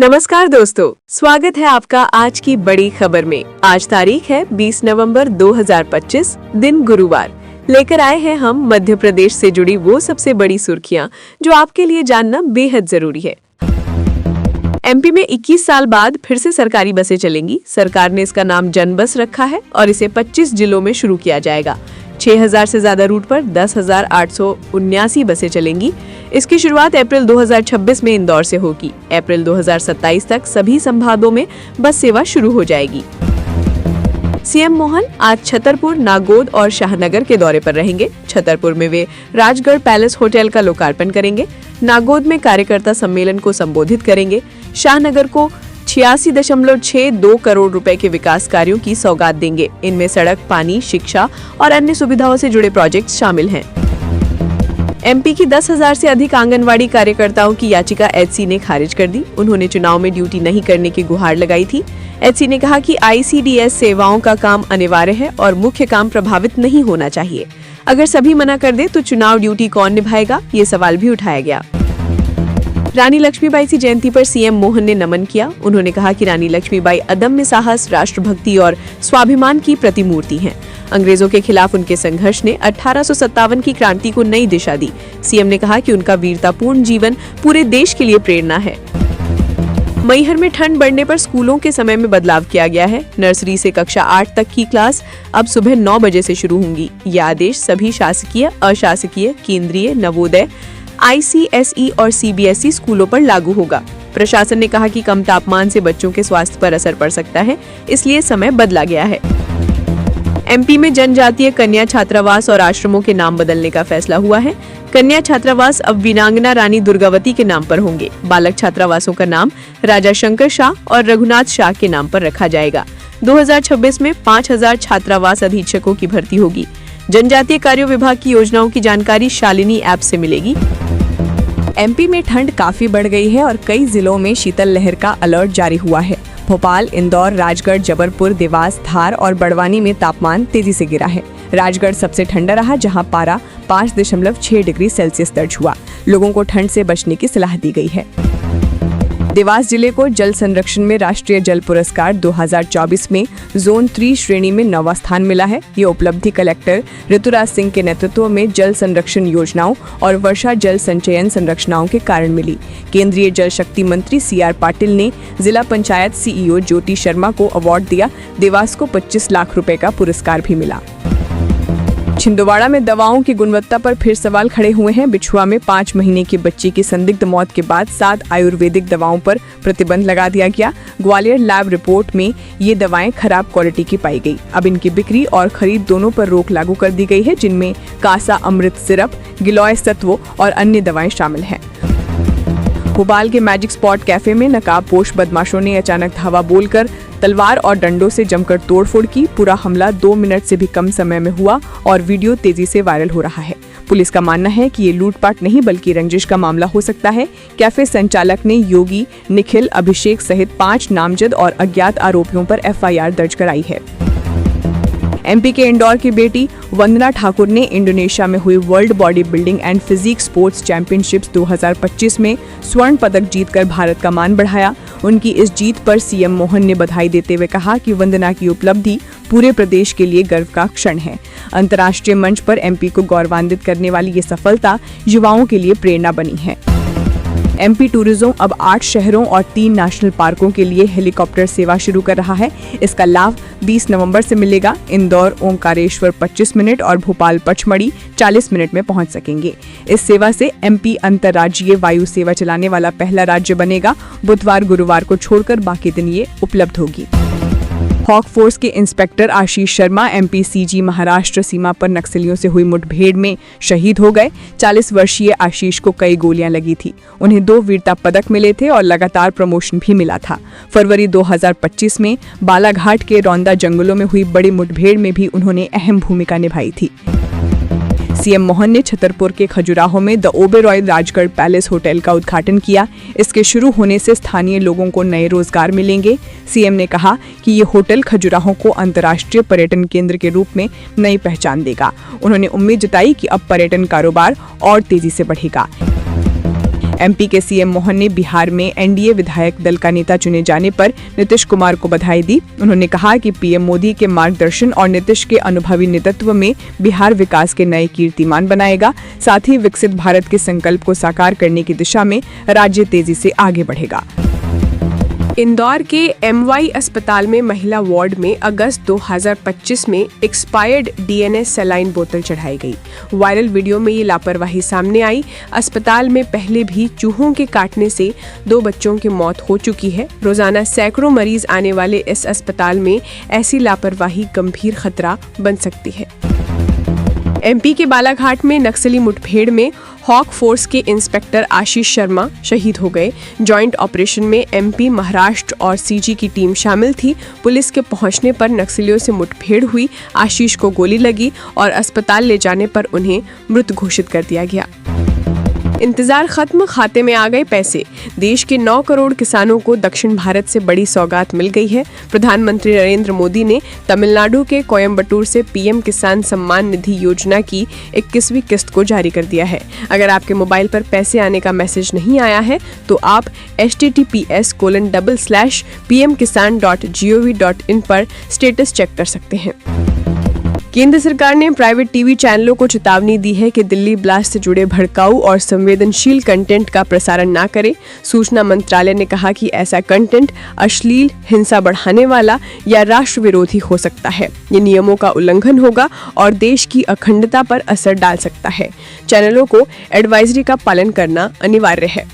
नमस्कार दोस्तों, स्वागत है आपका आज की बड़ी खबर में। आज तारीख है 20 नवंबर 2025, दिन गुरुवार। लेकर आए हैं हम मध्य प्रदेश से जुड़ी वो सबसे बड़ी सुर्खियां जो आपके लिए जानना बेहद जरूरी है। एमपी में 21 साल बाद फिर से सरकारी बसें चलेंगी। सरकार ने इसका नाम जन बस रखा है और इसे 25 जिलों में शुरू किया जाएगा। 6000 से ज्यादा रूट पर 10,879 बसें चलेंगी। इसकी शुरुआत अप्रैल 2026 में इंदौर से होगी। अप्रैल 2027 तक सभी संभागों में बस सेवा शुरू हो जाएगी। सीएम मोहन आज छतरपुर, नागौद और शाहनगर के दौरे पर रहेंगे। छतरपुर में वे राजगढ़ पैलेस होटल का लोकार्पण करेंगे। नागौद में कार्यकर्ता सम्मेलन को संबोधित करेंगे। शाहनगर को 86.62 करोड़ रुपए के विकास कार्यों की सौगात देंगे। इनमें सड़क, पानी, शिक्षा और अन्य सुविधाओं से जुड़े प्रोजेक्ट शामिल हैं। एमपी की 10,000 से अधिक आंगनवाड़ी कार्यकर्ताओं की याचिका एचसी ने खारिज कर दी। उन्होंने चुनाव में ड्यूटी नहीं करने की गुहार लगाई थी। एचसी ने कहा कि आईसीडीएस सेवाओं का काम अनिवार्य है और मुख्य काम प्रभावित नहीं होना चाहिए। अगर सभी मना कर दे तो चुनाव ड्यूटी कौन निभाएगा, ये सवाल भी उठाया गया। रानी लक्ष्मीबाई की जयंती पर सीएम मोहन ने नमन किया। उन्होंने कहा कि रानी लक्ष्मीबाई अदम्य साहस, राष्ट्रभक्ति और स्वाभिमान की प्रतिमूर्ति हैं। अंग्रेजों के खिलाफ उनके संघर्ष ने 1857 की क्रांति को नई दिशा दी। सीएम ने कहा कि उनका वीरतापूर्ण जीवन पूरे देश के लिए प्रेरणा है। मैहर में ठंड बढ़ने पर स्कूलों के समय में बदलाव किया गया है। नर्सरी से कक्षा 8 तक की क्लास अब सुबह 9 बजे से शुरू होंगी। यह आदेश सभी शासकीय, अशासकीय, केंद्रीय, नवोदय, आईसीएसई और सीबीएसई स्कूलों पर लागू होगा। प्रशासन ने कहा कि कम तापमान से बच्चों के स्वास्थ्य पर असर पड़ सकता है, इसलिए समय बदला गया है। एमपी में जनजातीय कन्या छात्रावास और आश्रमों के नाम बदलने का फैसला हुआ है। कन्या छात्रावास अब वीरांगना रानी दुर्गावती के नाम पर होंगे। बालक छात्रावासों का नाम राजा शंकर शाह और रघुनाथ शाह के नाम पर रखा जाएगा। 2026 में 5000 छात्रावास अधीक्षकों की भर्ती होगी। जनजातीय कार्य विभाग की योजनाओं की जानकारी शालिनी ऐप से मिलेगी। एमपी में ठंड काफी बढ़ गई है और कई जिलों में शीतल लहर का अलर्ट जारी हुआ है। भोपाल, इंदौर, राजगढ़, जबलपुर, देवास, धार और बड़वानी में तापमान तेजी से गिरा है। राजगढ़ सबसे ठंडा रहा, जहां पारा 5.6 डिग्री सेल्सियस दर्ज हुआ। लोगों को ठंड से बचने की सलाह दी गई है। देवास जिले को जल संरक्षण में राष्ट्रीय जल पुरस्कार 2024 में जोन 3 श्रेणी में 9वां स्थान मिला है। ये उपलब्धि कलेक्टर ऋतुराज सिंह के नेतृत्व में जल संरक्षण योजनाओं और वर्षा जल संचयन संरचनाओं के कारण मिली। केंद्रीय जल शक्ति मंत्री सीआर पाटिल ने जिला पंचायत सीईओ ज्योति शर्मा को अवार्ड दिया। देवास को 25 लाख रुपए का पुरस्कार भी मिला। छिंदवाड़ा में दवाओं की गुणवत्ता पर फिर सवाल खड़े हुए हैं। बिछुआ में 5 महीने की बच्ची की संदिग्ध मौत के बाद 7 आयुर्वेदिक दवाओं पर प्रतिबंध लगा दिया गया। ग्वालियर लैब रिपोर्ट में ये दवाएं खराब क्वालिटी की पाई गई। अब इनकी बिक्री और खरीद दोनों पर रोक लागू कर दी गई है, जिनमें कासा अमृत सिरप, गिलोय सत्व और अन्य दवाएं शामिल हैं। भोपाल के मैजिक स्पॉट कैफे में नकाबपोश बदमाशों ने अचानक धावा बोलकर तलवार और डंडों से जमकर तोड़फोड़ की। पूरा हमला 2 मिनट से भी कम समय में हुआ और वीडियो तेजी से वायरल हो रहा है। पुलिस का मानना है कि ये लूटपाट नहीं बल्कि रंजिश का मामला हो सकता है। कैफे संचालक ने योगी, निखिल, अभिषेक सहित 5 नामजद और अज्ञात आरोपियों पर एफआईआर दर्ज कराई है। एमपी के इंदौर की बेटी वंदना ठाकुर ने इंडोनेशिया में हुई world body building and physique sports championships 2025 में स्वर्ण पदक जीतकर भारत का मान बढ़ाया। उनकी इस जीत पर सीएम मोहन ने बधाई देते हुए कहा कि वंदना की उपलब्धि पूरे प्रदेश के लिए गर्व का क्षण है। अंतर्राष्ट्रीय मंच पर एमपी को गौरवान्वित करने वाली ये सफलता युवाओं के लिए प्रेरणा बनी है। एमपी टूरिज्म अब 8 शहरों और 3 नेशनल पार्कों के लिए हेलीकॉप्टर सेवा शुरू कर रहा है। इसका लाभ 20 नवंबर से मिलेगा। इंदौर ओंकारेश्वर 25 मिनट और भोपाल पचमढ़ी 40 मिनट में पहुंच सकेंगे। इस सेवा से एमपी अंतर्राज्यीय वायु सेवा चलाने वाला पहला राज्य बनेगा। बुधवार, गुरुवार को छोड़कर बाकी दिन ये उपलब्ध होगी। हॉक फोर्स के inspector Ashish Sharma MP CG Maharashtra सीमा पर नक्सलियों से हुई मुठभेड़ में शहीद हो गए। 40 वर्षीय आशीष को कई गोलियां लगी थी। उन्हें 2 वीरता पदक मिले थे और लगातार प्रमोशन भी मिला था। फरवरी 2025 में बालाघाट के रौंदा जंगलों में हुई बड़ी मुठभेड़ में भी उन्होंने अहम भूमिका निभाई थी। सीएम मोहन ने छतरपुर के खजुराहो में the Oberoi Rajgarh palace hotel का उद्घाटन किया। इसके शुरू होने से स्थानीय लोगों को नए रोजगार मिलेंगे। सीएम ने कहा कि ये होटल खजुराहो को अंतर्राष्ट्रीय पर्यटन केंद्र के रूप में नई पहचान देगा। उन्होंने उम्मीद जताई कि अब पर्यटन कारोबार और तेजी से बढ़ेगा। एमपी के सीएम मोहन ने बिहार में एनडीए विधायक दल का नेता चुने जाने पर नीतीश कुमार को बधाई दी। उन्होंने कहा कि पीएम मोदी के मार्गदर्शन और नीतीश के अनुभवी नेतृत्व में बिहार विकास के नए कीर्तिमान बनाएगा। साथ ही विकसित भारत के संकल्प को साकार करने की दिशा में राज्य तेजी से आगे बढ़ेगा। इंदौर के एमवाई अस्पताल में महिला वार्ड में अगस्त 2025 में एक्सपायर्ड डीएनए सलाइन बोतल चढ़ाई गई। वायरल वीडियो में ये लापरवाही सामने आई। अस्पताल में पहले भी चूहों के काटने से 2 बच्चों की मौत हो चुकी है। रोजाना सैकड़ों मरीज आने वाले इस अस्पताल में ऐसी लापरवाही गंभीर खतरा बन सकती है। एमपी के बालाघाट में नक्सली मुठभेड़ में हॉक फोर्स के इंस्पेक्टर आशीष शर्मा शहीद हो गए। जॉइंट ऑपरेशन में एमपी, महाराष्ट्र और सीजी की टीम शामिल थी। पुलिस के पहुंचने पर नक्सलियों से मुठभेड़ हुई। आशीष को गोली लगी और अस्पताल ले जाने पर उन्हें मृत घोषित कर दिया गया। इंतजार खत्म, खाते में आ गए पैसे। देश के 9 करोड़ किसानों को दक्षिण भारत से बड़ी सौगात मिल गई है। प्रधानमंत्री नरेंद्र मोदी ने तमिलनाडु के कोयम्बटूर से पीएम किसान सम्मान निधि योजना की 21वीं किस्त को जारी कर दिया है। अगर आपके मोबाइल पर पैसे आने का मैसेज नहीं आया है तो आप https://pmkisan.gov.in पर स्टेटस चेक कर सकते हैं। केंद्र सरकार ने प्राइवेट टीवी चैनलों को चेतावनी दी है कि दिल्ली ब्लास्ट से जुड़े भड़काऊ और संवेदनशील कंटेंट का प्रसारण ना करें। सूचना मंत्रालय ने कहा कि ऐसा कंटेंट अश्लील, हिंसा बढ़ाने वाला या राष्ट्र विरोधी हो सकता है। ये नियमों का उल्लंघन होगा और देश की अखंडता पर असर डाल सकता है। चैनलों को एडवाइजरी का पालन करना अनिवार्य है।